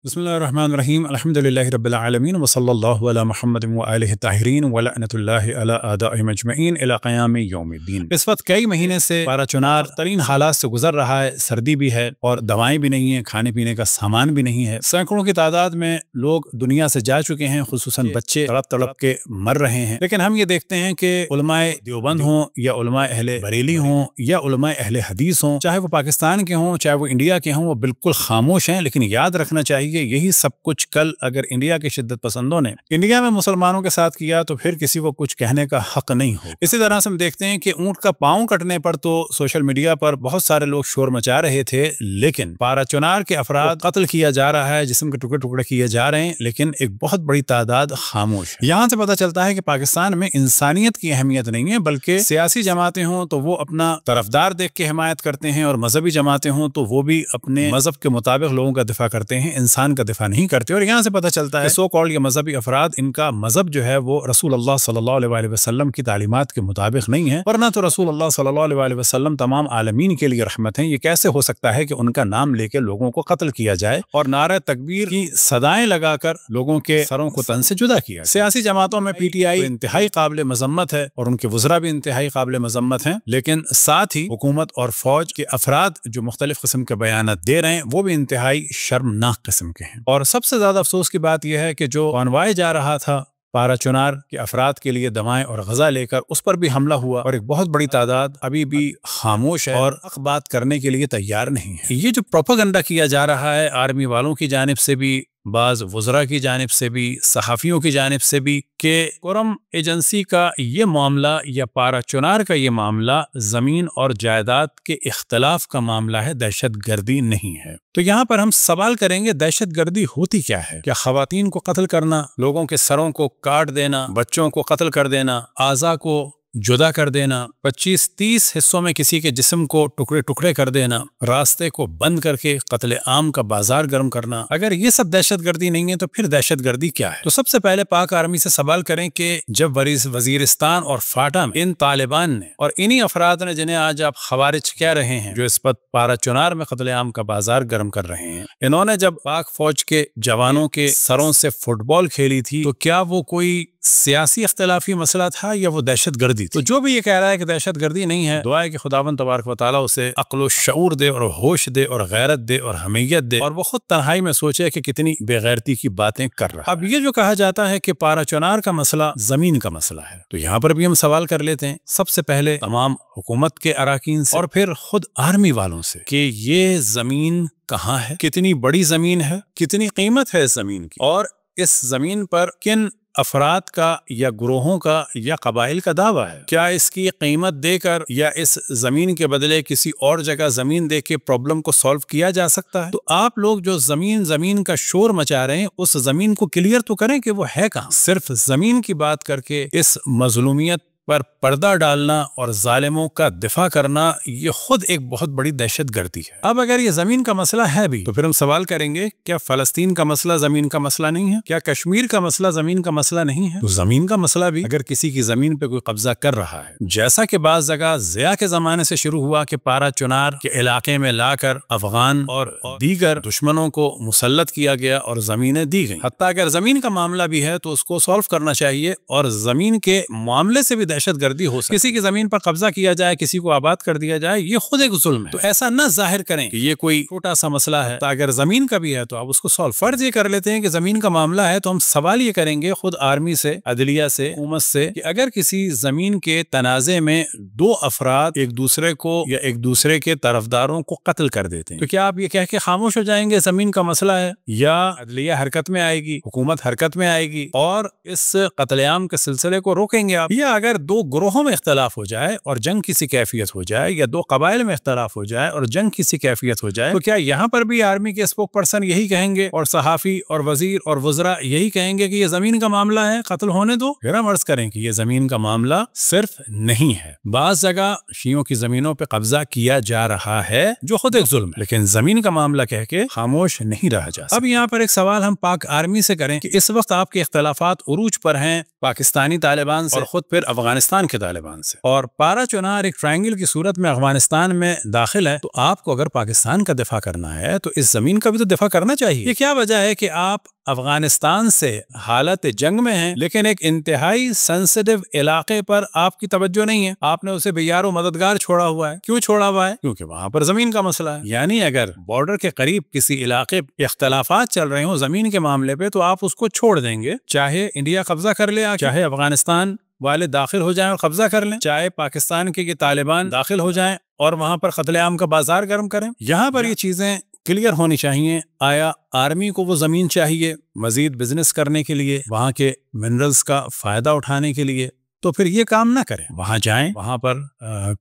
बिस्मिल्लाहिर्रहमानिर्रहीम अल्हम्दुलिल्लाहि रब्बिल आलमीन व सल्लल्लाहु अला मुहम्मद व आलिहि ताहिरीन व लअनतुल्लाहि अला आदाइहिम अजमईन इला क़याम यौमिद्दीन। इस वक्त कई महीने से पारा चुनार तरीन हालात से गुजर रहा है। सर्दी भी है और दवाएं भी नहीं है, खाने पीने का सामान भी नहीं है। सैकड़ों की तादाद में लोग दुनिया से जा चुके हैं, खुसूसन बच्चे तड़प तड़प के मर रहे हैं। लेकिन हम ये देखते हैं कि उलमाए देवबंद हों या उलमाए अहले बरेली हों या उलमाए अहले हदीस हों, चाहे वो पाकिस्तान के हों चाहे वो इंडिया के हों, वो बिल्कुल खामोश हैं। लेकिन याद रखना चाहिए यही सब कुछ कल अगर इंडिया के शिद्दत पसंदों ने इंडिया में मुसलमानों के साथ किया तो फिर किसी को कुछ कहने का हक नहीं हो। इसी तरह से हम देखते हैं कि ऊंट का पांव कटने पर तो सोशल मीडिया पर बहुत सारे लोग शोर मचा रहे थे, लेकिन पारा चुनार के अफराद कत्ल किया जा रहा है, जिस्म के टुकड़े टुकड़े किए जा रहे हैं, लेकिन एक बहुत बड़ी तादाद खामोश है। यहाँ से पता चलता है कि पाकिस्तान में इंसानियत की अहमियत नहीं है, बल्कि सियासी जमातें हों तो वो अपना तरफदार देख के हिमायत करते हैं और मजहबी जमातें हों तो वो भी अपने मजहब के मुताबिक लोगों का दिफा करते हैं, इंसान का दिफा नहीं करते। और यहाँ से पता चलता है सो कॉल्ड ये मजहबी अफराद, इनका मजहब जो है वो रसूल अल्लाह सल्लल्लाहु अलैहि वसल्लम की तालीमात के मुताबिक नहीं है, वरना तो रसूल अल्लाह सल्लल्लाहु अलैहि वसल्लम तमाम आलमीन के लिए रहमत हैं। ये कैसे हो सकता है कि उनका नाम लेके लोगों को कत्ल किया जाए और नारा तकबीर की सदाएं लगाकर लोगों के सरों को तन से जुदा किया। सियासी जमातों में पीटीआई इंतहाई काबिल मजम्मत है और उनके वज़रा भी इंतहाई काबिल मजम्मत हैं, लेकिन साथ ही हुकूमत और फौज के अफराद जो मुख्तलिफ किस्म के बयानात दे रहे हैं वो भी इंतहाई शर्मनाक किस्म के हैं। और सबसे ज्यादा अफसोस की बात यह है कि जो कॉन्वॉय जा रहा था पारा चुनार के अफराद के लिए दवाएं और गजा लेकर, उस पर भी हमला हुआ और एक बहुत बड़ी तादाद अभी भी खामोश है और हक बात करने के लिए तैयार नहीं है। ये जो प्रोपेगेंडा किया जा रहा है आर्मी वालों की जानिब से भी, बाज वज़रा की जानिब से भी, सहाफ़ियों की जानिब से भी, कि कुरम एजेंसी का ये मामला या पारा चुनार का ये मामला ज़मीन और जायदाद के इख्तलाफ का मामला है, दहशत गर्दी नहीं है। तो यहाँ पर हम सवाल करेंगे दहशत गर्दी होती क्या है? क्या ख़वातीन को कत्ल करना, लोगों के सरों को काट देना, बच्चों को कत्ल कर देना, आज़ा को जुदा कर देना, 25-30 हिस्सों में किसी के जिस्म को टुकड़े टुकड़े कर देना, रास्ते को बंद करके कत्ले आम का बाजार गर्म करना, अगर ये सब दहशत गर्दी नहीं है तो फिर दहशत गर्दी क्या है? तो सबसे पहले पाक आर्मी से सवाल करें कि जब वजीरिस्तान और फाटा में इन तालिबान ने और इन्हीं अफराद ने, जिन्हें आज आप खवारिज कह रहे हैं, जो इस पर पारा चुनार में कत्ले आम का बाजार गर्म कर रहे हैं, इन्होंने जब पाक फौज के जवानों के सरों से फुटबॉल खेली थी तो क्या वो कोई सियासी इख्तिलाफी मसला था या वो दहशत गर्दी थी? तो जो भी ये कह रहा है कि दहशत गर्दी नहीं है, दुआ है कि खुदावंद तबारक व तआला उसे अक्ल व शऊर दे और होश दे और गैरत दे और हमीयत दे और वो खुद तन्हाई में सोचे कि कितनी बेगैरती की बातें कर रहा है। अब ये जो कहा जाता है कि पारा चुनार का मसला जमीन का मसला है, तो यहाँ पर भी हम सवाल कर लेते हैं सबसे पहले तमाम हुकूमत के अराकीन से और फिर खुद आर्मी वालों से कि ये जमीन कहाँ है, कितनी बड़ी जमीन है, कितनी कीमत है इस जमीन की, और इस जमीन पर किन अफराद का या ग्रोहों का या कबाइल का दावा है। क्या इसकी कीमत देकर या इस जमीन के बदले किसी और जगह जमीन दे के प्रॉब्लम को सॉल्व किया जा सकता है? तो आप लोग जो जमीन का शोर मचा रहे हैं, उस जमीन को क्लियर तो करें कि वो है कहाँ। सिर्फ जमीन की बात करके इस मजलूमियत पर पर्दा डालना और जालिमों का दिफा करना, ये खुद एक बहुत बड़ी दहशत गर्दी है। अब अगर ये जमीन का मसला है भी तो फिर हम सवाल करेंगे क्या फलस्तीन का मसला जमीन का मसला नहीं है? क्या कश्मीर का मसला जमीन का मसला नहीं है? तो जमीन का मसला भी अगर किसी की जमीन पे कोई कब्जा कर रहा है, जैसा कि बाज़ जगह ज़िया के जमाने से शुरू हुआ कि पारा चुनार के इलाके में लाकर अफगान और दीगर दुश्मनों को मुसल्लत किया गया और जमीनें दी गई। हत्ता अगर जमीन का मामला भी है तो उसको सॉल्व करना चाहिए और जमीन के मामले से भी दहशत गर्दी हो सकती। किसी की जमीन पर कब्जा किया जाए, किसी को आबाद कर दिया जाए, ये खुद एक जुल्म है। तो ऐसा न जाहिर करें कि ये कोई छोटा सा मसला है, तो अगर जमीन का भी है तो आप उसको सॉल्व। फर्ज ये कर लेते हैं कि जमीन का मामला है, तो हम सवाल ये करेंगे खुद आर्मी से, अदलिया से, हुकूमत से, कि अगर किसी जमीन के तनाजे में दो अफराद एक दूसरे को या एक दूसरे के तरफदारों को कत्ल कर देते हैं, तो क्या आप ये कह के खामोश हो जाएंगे जमीन का मसला है? या अदलिया हरकत में आएगी, हुकूमत हरकत में आएगी और इस कत्लेआम के सिलसिले को रोकेंगे आप? या अगर दो ग्रोहों में इख्तलाफ हो जाए और जंग किसी कैफियत हो जाए, या दो कबाइल में इख्तलाफ हो जाए और जंग किसी कैफियत हो जाए, तो क्या यहाँ पर भी आर्मी के स्पोक पर्सन यही कहेंगे और सहाफी और वजीर और वज़रा यही कहेंगे कि ये जमीन का मामला है, कत्ल होने दो? फिर हम अर्ज करें कि ये जमीन का मामला सिर्फ नहीं है। बाज़ जगह शियों की जमीनों पर कब्जा किया जा रहा है जो खुद एक जुल्म है, लेकिन जमीन का मामला कह के खामोश नहीं रहा जा सकता। अब यहाँ पर एक सवाल हम पाक आर्मी से करें कि इस वक्त आपके इख्तलाफात उरूज पर हैं پاکستانی طالبان سے اور خود پھر افغانستان کے طالبان سے. اور پارا چنار ایک ٹرائنگل کی صورت میں افغانستان میں داخل ہے، تو آپ کو اگر پاکستان کا دفاع کرنا ہے تو اس زمین کا بھی تو دفاع کرنا چاہیے. یہ کیا وجہ ہے کہ آپ افغانستان سے حالت جنگ میں ہیں لیکن ایک انتہائی سینسٹیو علاقے پر آپ کی توجہ نہیں ہے؟ آپ نے اسے بیار و مددگار چھوڑا ہوا ہے. کیوں چھوڑا ہوا ہے؟ کیونکہ وہاں پر زمین کا مسئلہ ہے. یعنی اگر بارڈر کے قریب کسی علاقے اختلافات چل رہے ہوں زمین کے معاملے پہ تو آپ اس کو چھوڑ دیں گے، چاہے انڈیا قبضہ کر لے، چاہے افغانستان والے داخل ہو جائیں اور قبضہ کر لیں، چاہے پاکستان کے یہ طالبان داخل ہو جائیں اور وہاں پر قتل عام کا بازار گرم کریں. یہاں پر یہ چیزیں کلیئر ہونی چاہیے. آیا آرمی کو وہ زمین چاہیے مزید بزنس کرنے کے لیے، وہاں کے منرلز کا فائدہ اٹھانے کے لیے؟ تو پھر یہ کام نہ کریں، وہاں جائیں، وہاں پر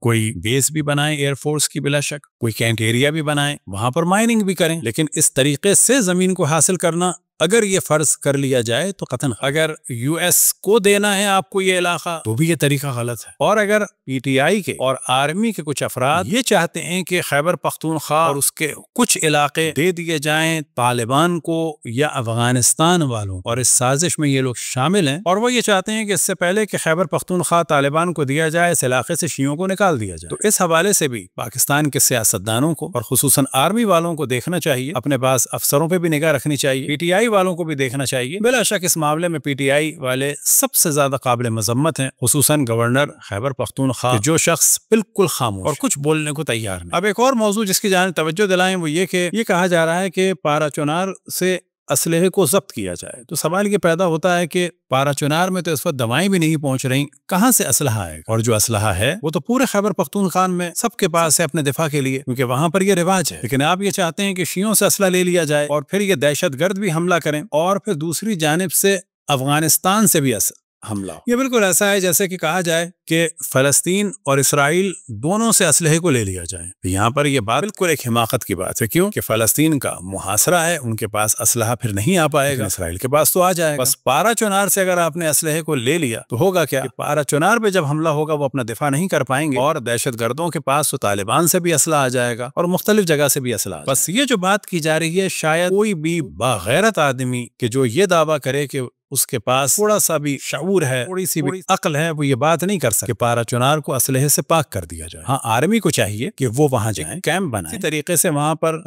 کوئی بیس بھی بنائیں ایئر فورس کی، بلا شک کوئی کینٹ ایریا بھی بنائیں، وہاں پر مائننگ بھی کریں. لیکن اس طریقے سے زمین کو حاصل کرنا اگر یہ فرض کر لیا جائے تو قطعاً اگر یو ایس کو دینا ہے آپ کو یہ علاقہ تو بھی یہ طریقہ غلط ہے. اور اگر پی ٹی آئی کے اور آرمی کے کچھ افراد یہ چاہتے ہیں کہ خیبر پختونخوا اور اس کے کچھ علاقے دے دیے جائیں طالبان کو یا افغانستان والوں، اور اس سازش میں یہ لوگ شامل ہیں، اور وہ یہ چاہتے ہیں کہ اس سے پہلے کہ خیبر پختونخوا طالبان کو دیا جائے اس علاقے سے شیعوں کو نکال دیا جائے، تو اس حوالے سے بھی پاکستان کے سیاستدانوں کو اور خصوصاً آرمی والوں کو دیکھنا چاہیے، اپنے پاس افسروں پہ بھی نگاہ رکھنی چاہیے، پی ٹی آئی والوں کو بھی دیکھنا چاہیے. بلا شک اس معاملے میں پی ٹی آئی والے سب سے زیادہ قابل مذمت ہیں، خصوصاً گورنر خیبر پختونخوا، جو شخص بالکل خاموش اور کچھ بولنے کو تیار نہیں. اب ایک اور موضوع جس کی جانب توجہ دلائیں وہ یہ کہ یہ کہا جا رہا ہے کہ پارا چنار سے اسلحے کو ضبط کیا جائے. تو سوال یہ پیدا ہوتا ہے کہ پارا چنار میں تو اس وقت دوائیں بھی نہیں پہنچ رہی، کہاں سے اسلحہ آئے گا؟ اور جو اسلحہ ہے وہ تو پورے خیبر پختونخوا میں سب کے پاس ہے اپنے دفاع کے لیے، کیونکہ وہاں پر یہ رواج ہے. لیکن آپ یہ چاہتے ہیں کہ شیعوں سے اسلحہ لے لیا جائے اور پھر یہ دہشت گرد بھی حملہ کریں، اور پھر دوسری جانب سے افغانستان سے بھی حملہ. یہ بالکل ایسا ہے جیسے کہ کہا جائے کہ فلسطین اور اسرائیل دونوں سے اسلحے کو لے لیا جائے. یہاں پر یہ بات بالکل ایک حماقت کی بات ہے. کیوں کہ فلسطین کا محاصرہ ہے، ان کے پاس اسلحہ پھر نہیں آ پائے گا، اسرائیل کے پاس تو آ جائے گا. بس پارا چنار سے اگر آپ نے اسلحے کو لے لیا تو ہوگا کیا کہ پارا چنار پہ جب حملہ ہوگا وہ اپنا دفاع نہیں کر پائیں گے، اور دہشت گردوں کے پاس تو طالبان سے بھی اسلحہ آ جائے گا اور مختلف جگہ سے بھی اسلحہ. بس یہ جو بات کی جا رہی ہے، شاید کوئی بھی باغیرت آدمی کہ جو یہ دعویٰ کرے کہ اس کے پاس تھوڑا سا بھی شعور ہے، تھوڑی سی بھی عقل ہے، وہ یہ بات نہیں کر سکے کہ پارا چنار کو اسلحے سے پاک کر دیا جائے. ہاں آرمی کو چاہیے کہ وہ وہاں جائیں، کیمپ بنائیں، اسی طریقے سے وہاں پر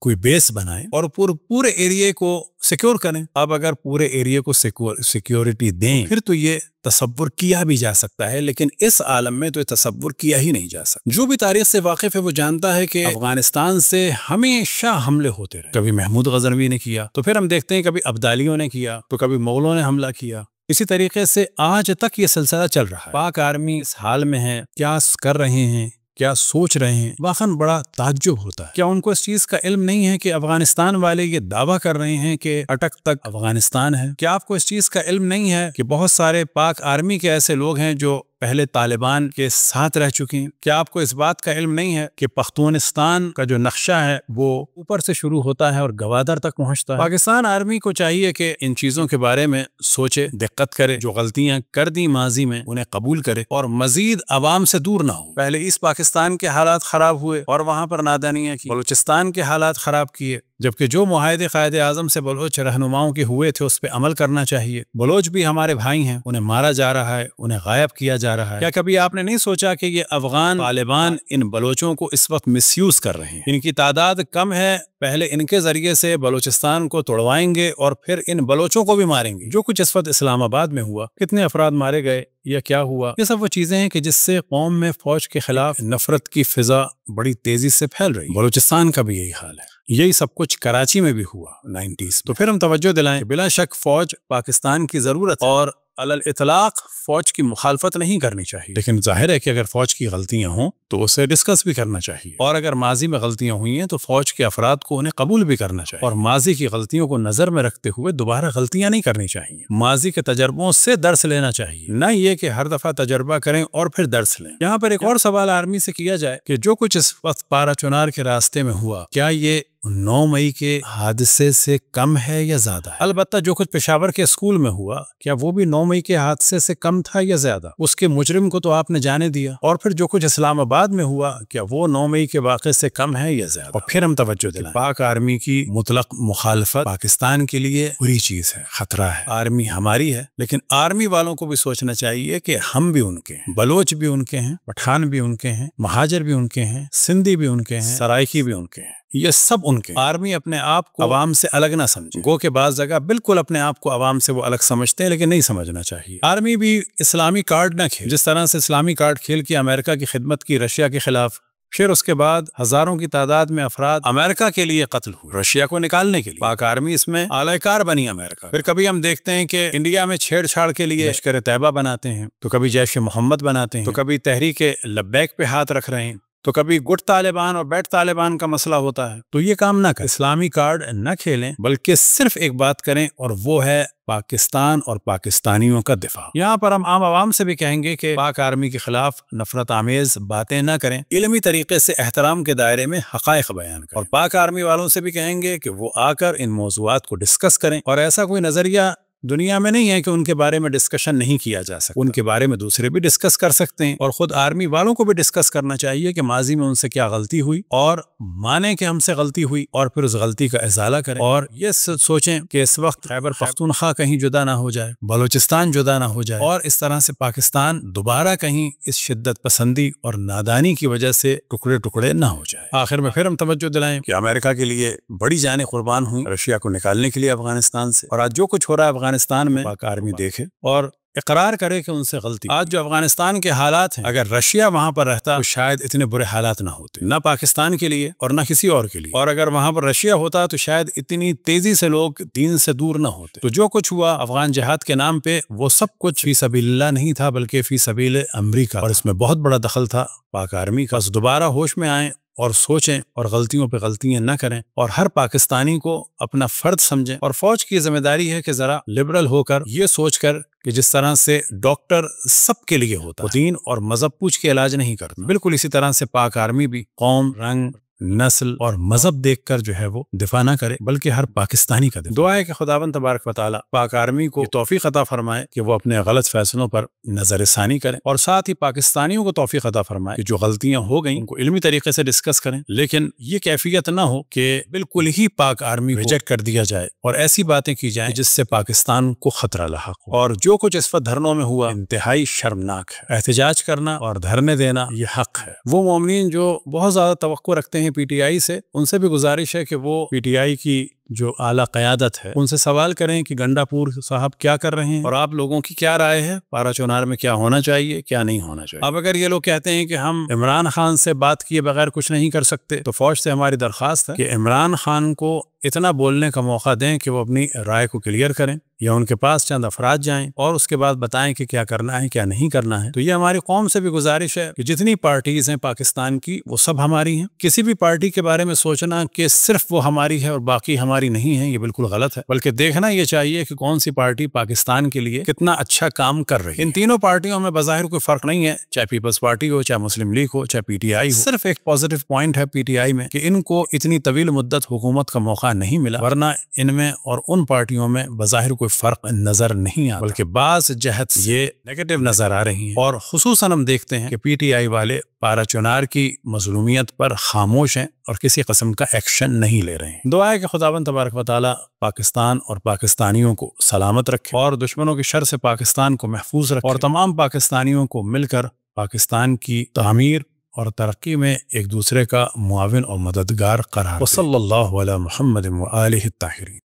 کوئی بیس بنائیں اور پورے ایریے کو سیکیور کریں. اب اگر پورے ایریے کو سیکیورٹی دیں پھر تو یہ تصور کیا بھی جا سکتا ہے، لیکن اس عالم میں تو یہ تصور کیا ہی نہیں جا سکتا. جو بھی تاریخ سے واقف ہے وہ جانتا ہے کہ افغانستان سے ہمیشہ حملے ہوتے رہے. کبھی محمود غزنوی نے کیا، تو پھر ہم دیکھتے ہیں کبھی عبدالیوں نے کیا، تو کبھی مغلوں نے حملہ کیا. اسی طریقے سے آج تک یہ سلسلہ چل رہا ہے. پاک آرمی اس حال میں ہے، کیا کر رہے ہیں، کیا سوچ رہے ہیں، واقعاً بڑا تعجب ہوتا ہے. کیا ان کو اس چیز کا علم نہیں ہے کہ افغانستان والے یہ دعویٰ کر رہے ہیں کہ اٹک تک افغانستان ہے؟ کیا آپ کو اس چیز کا علم نہیں ہے کہ بہت سارے پاک آرمی کے ایسے لوگ ہیں جو پہلے طالبان کے ساتھ رہ چکے ہیں؟ کیا آپ کو اس بات کا علم نہیں ہے کہ پختونستان کا جو نقشہ ہے وہ اوپر سے شروع ہوتا ہے اور گوادر تک پہنچتا ہے؟ پاکستان آرمی کو چاہیے کہ ان چیزوں کے بارے میں سوچے، دقت کرے، جو غلطیاں کر دی ماضی میں انہیں قبول کرے اور مزید عوام سے دور نہ ہو. پہلے ایسٹ پاکستان کے حالات خراب ہوئے اور وہاں پر نادانیاں کی، بلوچستان کے حالات خراب کیے، جبکہ جو معاہدے قائد اعظم سے بلوچ رہنماؤں کے ہوئے تھے اس پہ عمل کرنا چاہیے. بلوچ بھی ہمارے بھائی ہیں، انہیں مارا جا رہا ہے، انہیں غائب کیا جا رہا ہے. کیا کبھی آپ نے نہیں سوچا کہ یہ افغان طالبان ان بلوچوں کو اس وقت مس یوز کر رہے ہیں؟ ان کی تعداد کم ہے، پہلے ان کے ذریعے سے بلوچستان کو توڑوائیں گے اور پھر ان بلوچوں کو بھی ماریں گے. جو کچھ اس وقت اسلام آباد میں ہوا، کتنے افراد مارے گئے یا کیا ہوا، یہ سب وہ چیزیں ہیں کہ جس سے قوم میں فوج کے خلاف نفرت کی فضا بڑی تیزی سے پھیل رہی. بلوچستان کا بھی یہی حال ہے. یہی سب کچھ کراچی میں بھی ہوا 90s. تو پھر ہم توجہ دلائیں کہ بلا شک فوج پاکستان کی ضرورت ہے اور علل اطلاق فوج کی مخالفت نہیں کرنی چاہیے، لیکن ظاہر ہے کہ اگر فوج کی غلطیاں ہوں تو اسے ڈسکس بھی کرنا چاہیے، اور اگر ماضی میں غلطیاں ہوئی ہیں تو فوج کے افراد کو انہیں قبول بھی کرنا چاہیے، اور ماضی کی غلطیوں کو نظر میں رکھتے ہوئے دوبارہ غلطیاں نہیں کرنی چاہیے. ماضی کے تجربوں سے درس لینا چاہیے، نہ یہ کہ ہر دفعہ تجربہ کریں اور پھر درس لیں. یہاں پر ایک اور سوال آرمی سے کیا جائے کہ جو کچھ اس وقت پارا چنار کے راستے میں ہوا، کیا یہ 9 मई के हादसे से कम है या ज्यादा है? अलबत्ता जो कुछ पेशावर के स्कूल में हुआ, क्या वो भी 9 मई के हादसे से कम था या ज्यादा? उसके मुजरिम को तो आपने जाने दिया। और फिर जो कुछ इस्लामाबाद में हुआ, क्या वो 9 मई के वाक़े से कम है या ज्यादा? और फिर हम तवज्जो दिलाएं, पाक आर्मी की मुतलक मुखालफत पाकिस्तान के लिए बुरी चीज है, खतरा है। आर्मी हमारी है, लेकिन आर्मी वालों को भी सोचना चाहिए कि हम भी उनके हैं, बलोच भी उनके हैं, पठान भी उनके हैं, महाजर भी उनके हैं, सिंधी भी उनके हैं, सराइकी भी उनके हैं, ये सब उनके। आर्मी अपने आप को अवाम से अलग ना समझे। गो के बाद जगह बिल्कुल अपने आप को अवाम से वो अलग समझते हैं, लेकिन नहीं समझना चाहिए। आर्मी भी इस्लामी कार्ड ना खेले। जिस तरह से इस्लामी कार्ड खेल के अमेरिका की खिदमत की रशिया के खिलाफ, फिर उसके बाद हजारों की तादाद में अफराद अमेरिका के लिए कत्ल हुए रशिया को निकालने के लिए। पाक आर्मी इसमें आलाकार बनी अमेरिका। फिर कभी हम देखते हैं कि इंडिया में छेड़छाड़ के लिए लश्कर तैयबा बनाते हैं, तो कभी जैश मोहम्मद बनाते हैं, तो कभी तहरीक लब्बैक पे हाथ रख रहे हैं, तो कभी गुट तालिबान और बैठ तालिबान का मसला होता है। तो ये काम ना करें, इस्लामी कार्ड न खेलें, बल्कि सिर्फ एक बात करें, और वो है पाकिस्तान और पाकिस्तानियों का दिफा। यहाँ पर हम आम आवाम से भी कहेंगे कि पाक आर्मी के खिलाफ नफरत आमेज बातें न करें, इल्मी तरीके से एहतराम के दायरे में हक़ाइक़ बयान करें। और पाक आर्मी वालों से भी कहेंगे कि वो आकर इन मौज़ूआत को डिस्कस करें। और ऐसा कोई नजरिया दुनिया में नहीं है कि उनके बारे में डिस्कशन नहीं किया जा सकता। उनके बारे में दूसरे भी डिस्कस कर सकते हैं, और खुद आर्मी वालों को भी डिस्कस करना चाहिए कि माजी में उनसे क्या गलती हुई, और माने कि हमसे गलती हुई, और फिर उस गलती का इजाला करें। और ये सोचें कि इस वक्त खैबर पख्तूनख्वा कहीं जुदा ना हो जाए, बलूचिस्तान जुदा ना हो जाए, और इस तरह से पाकिस्तान दोबारा कहीं इस शिद्दत पसंदी और नादानी की वजह से टुकड़े टुकड़े ना हो जाए। आखिर में फिर हम तवज्जो दिलाएं कि अमेरिका के लिए बड़ी जानें कुर्बान हुई रशिया को निकालने के लिए अफगानिस्तान से, और आज जो कुछ हो रहा है अफगानिस्तान में, पाक आर्मी देखे और इकरार करे कि उनसे गलती। आज जो अफगानिस्तान के हालात हैं, अगर रशिया वहां पर रहता तो शायद इतने बुरे हालात ना होते, ना पाकिस्तान के लिए और ना किसी और के लिए। और अगर वहां पर रशिया होता तो शायद इतनी तेजी से लोग दीन से दूर ना होते। तो जो कुछ हुआ अफगान जिहाद के नाम पे, वो सब कुछ फी सबीलिल्लाह नहीं था, बल्कि फी सबील अमरीका, और इसमें बहुत बड़ा दखल था पाक आर्मी का। दोबारा होश में आए और सोचें, और गलतियों पे गलतियां न करें, और हर पाकिस्तानी को अपना फर्द समझें। और फौज की जिम्मेदारी है कि जरा लिबरल होकर ये सोचकर कि जिस तरह से डॉक्टर सबके लिए होता है, दीन और मजहब पूछ के इलाज नहीं करता, बिल्कुल इसी तरह से पाक आर्मी भी कौम, रंग, नस्ल और मजहब देखकर जो है वो दिफा ना करे, बल्कि हर पाकिस्तानी का दिफा। दुआ है कि खुदावंद तबारक व तआला पाक आर्मी को तौफीक अता फरमाए कि वो अपने गलत फैसलों पर नजरसानी करें, और साथ ही पाकिस्तानियों को तौफीक अता फरमाए कि जो गलतियां हो गई उनको इल्मी तरीके से डिस्कस करें, लेकिन ये कैफियत ना हो कि बिल्कुल ही पाक आर्मी रिजेक्ट कर दिया जाए और ऐसी बातें की जाए जिससे पाकिस्तान को खतरा लाहक हो। और जो कुछ इस वक्त धरनों में हुआ इंतहाई शर्मनाक है। एहतजाज करना और धरने देना ये हक है। वो मोमिनीन जो बहुत ज्यादा तवक्को रखते हैं पीटीआई से, उनसे भी गुजारिश है कि वो पीटीआई की जो आला क़यादत है उनसे सवाल करें कि गंडापुर साहब क्या कर रहे हैं, और आप लोगों की क्या राय है, पारा चुनार में क्या होना चाहिए, क्या नहीं होना चाहिए। अब अगर ये लोग कहते हैं कि हम इमरान खान से बात किए बगैर कुछ नहीं कर सकते, तो फौज से हमारी दरख्वास्त है कि इमरान खान को इतना बोलने का मौका दें कि वो अपनी राय को क्लियर करें, या उनके पास चंद अफराद जाएं और उसके बाद बताएं कि क्या करना है क्या नहीं करना है। तो ये हमारी कौम से भी गुजारिश है कि जितनी पार्टीज हैं पाकिस्तान की वो सब हमारी हैं। किसी भी पार्टी के बारे में सोचना कि सिर्फ वो हमारी है और बाकी हमारी नहीं है, ये बिल्कुल गलत है। बल्कि देखना ये चाहिए कि कौन सी पार्टी पाकिस्तान के लिए कितना अच्छा काम कर रही है। इन तीनों पार्टियों में बज़ाहिर कोई फर्क नहीं है, चाहे पीपल्स पार्टी हो, चाहे मुस्लिम लीग हो, चाहे पीटीआई हो। सिर्फ एक पॉजिटिव पॉइंट है पीटीआई में कि इनको इतनी तवील मुद्दत हुकूमत का मौका नहीं मिला, वरना इनमें और उन पार्टियों में बज़ाहिर कोई फर्क नजर नहीं आता, बल्कि बाज़ जहत ये नेगेटिव नजर आ रही है। और खुसूसन हम देखते हैं कि पीटीआई वाले पारा चुनार की मजलूमियत पर खामोश हैं और किसी किस्म का एक्शन नहीं ले रहे हैं। दुआ है कि खुदावंद तबारक व तआला पाकिस्तान और पाकिस्तानियों को सलामत रखे और दुश्मनों की शर से पाकिस्तान को महफूज रखे, और तमाम पाकिस्तानियों को मिलकर पाकिस्तान की तामीर और तरक्की में एक दूसरे का मुआविन और मददगार करार दे। वसल्लल्लाहु अला मुहम्मद व आलिहि ताहिरीन।